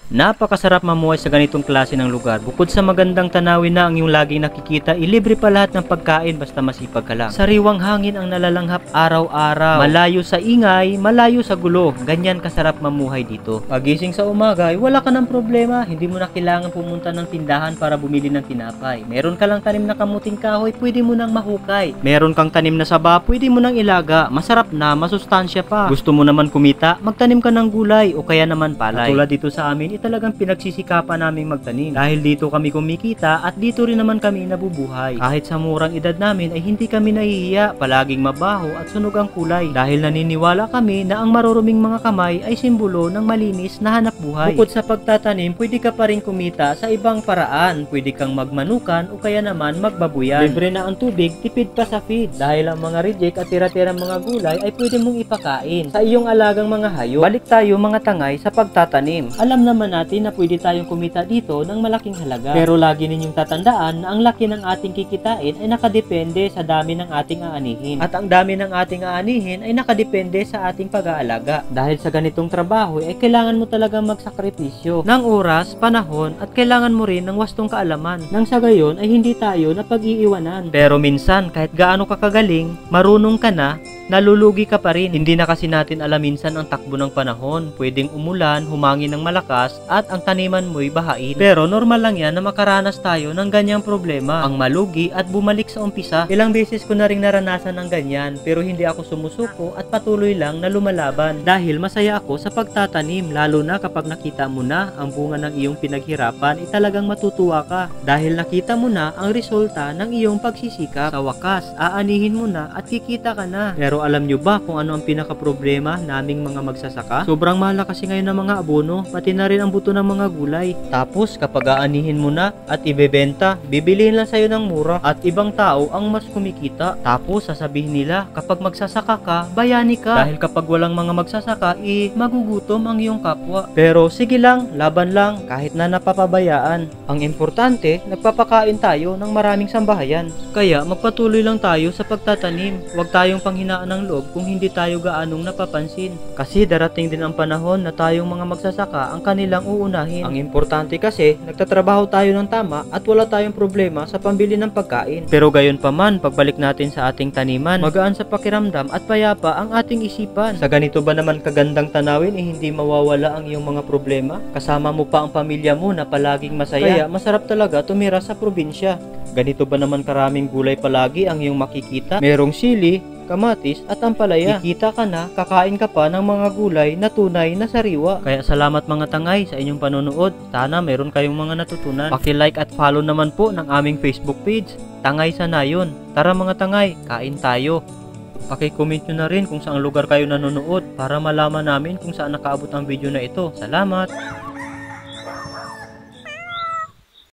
Napakasarap mamuhay sa ganitong klase ng lugar. Bukod sa magandang tanawin na ang iyong laging nakikita, ilibre pa lahat ng pagkain basta masipag ka lang. Sariwang hangin ang nalalanghap araw-araw. Malayo sa ingay, malayo sa gulo. Ganyan kasarap mamuhay dito. Pagising sa umaga ay wala ka ng problema. Hindi mo na kailangan pumunta ng tindahan para bumili ng tinapay. Meron ka lang tanim na kamuting kahoy, pwede mo nang mahukay. Meron kang tanim na saba, pwede mo nang ilaga. Masarap na, masustansya pa. Gusto mo naman kumita, magtanim ka ng gulay o kaya naman palay. Tulad dito sa amin, talagang pinagsisikapan naming magtanim. Dahil dito kami kumikita at dito rin naman kami nabubuhay. Kahit sa murang edad namin ay hindi kami nahihiya, palaging mabaho at sunog ang kulay. Dahil naniniwala kami na ang maruruming mga kamay ay simbolo ng malinis na hanap buhay. Bukod sa pagtatanim, pwede ka pa rin kumita sa ibang paraan. Pwede kang magmanukan o kaya naman magbabuyan. Libre na ang tubig, tipid pa sa feed. Dahil ang mga reject at tira-tirang mga gulay ay pwede mong ipakain sa iyong alagang mga hayop. Balik tayo mga tangay sa pagtatanim. Alam naman natin na pwede tayong kumita dito ng malaking halaga. Pero lagi ninyong tatandaan na ang laki ng ating kikitain ay nakadepende sa dami ng ating aanihin. At ang dami ng ating aanihin ay nakadepende sa ating pag-aalaga. Dahil sa ganitong trabaho ay kailangan mo talagang magsakripisyo ng oras, panahon at kailangan mo rin ng wastong kaalaman. Nang sa gayon ay hindi tayo napag-iiwanan. Pero minsan kahit gaano ka kagaling, marunong ka na, nalulugi ka pa rin. Hindi na kasi natin alam minsan ang takbo ng panahon. Pwedeng umulan, humangin ng malakas, at ang taniman mo'y bahain. Pero normal lang yan na makaranas tayo ng ganyang problema. Ang malugi at bumalik sa umpisa. Ilang beses ko na rin naranasan ng ganyan, pero hindi ako sumusuko at patuloy lang na lumalaban. Dahil masaya ako sa pagtatanim, lalo na kapag nakita mo na ang bunga ng iyong pinaghirapan, talagang matutuwa ka. Dahil nakita mo na ang resulta ng iyong pagsisikap. Sa wakas, aanihin mo na at kikita ka na. Pero alam nyo ba kung ano ang pinaka-problema naming mga magsasaka? Sobrang mahal kasi ngayon ng mga abono, pati na rin ang buto ng mga gulay. Tapos kapag aanihin mo na at ibebenta, bibilihin lang sa'yo ng mura at ibang tao ang mas kumikita. Tapos sasabihin nila, kapag magsasaka ka, bayani ka. Dahil kapag walang mga magsasaka, magugutom ang iyong kapwa. Pero sige lang, laban lang, kahit na napapabayaan. Ang importante, nagpapakain tayo ng maraming sambahayan. Kaya magpatuloy lang tayo sa pagtatanim. Huwag tayong panghinaan ng loob kung hindi tayo gaanong napapansin. Kasi darating din ang panahon na tayong mga magsasaka ang kanilang uunahin. Ang importante kasi, nagtatrabaho tayo ng tama at wala tayong problema sa pambili ng pagkain. Pero gayon pa man, pagbalik natin sa ating taniman, magaan sa pakiramdam at payapa ang ating isipan. Sa ganito ba naman kagandang tanawin, hindi mawawala ang iyong mga problema? Kasama mo pa ang pamilya mo na palaging masaya. Kaya masarap talaga tumira sa probinsya. Ganito ba naman karaming gulay palagi ang iyong makikita? Merong sili, kamatis at ampalaya. Kikita ka na, kakain ka pa ng mga gulay na tunay na sariwa. Kaya salamat mga tangay sa inyong panonood. Sana meron kayong mga natutunan. Paki-like at follow naman po ng aming Facebook page, Tangay Sanayon. Tara mga tangay, kain tayo. Paki-comment nyo na rin kung saang lugar kayo nanonood para malaman namin kung saan nakaabot ang video na ito. Salamat!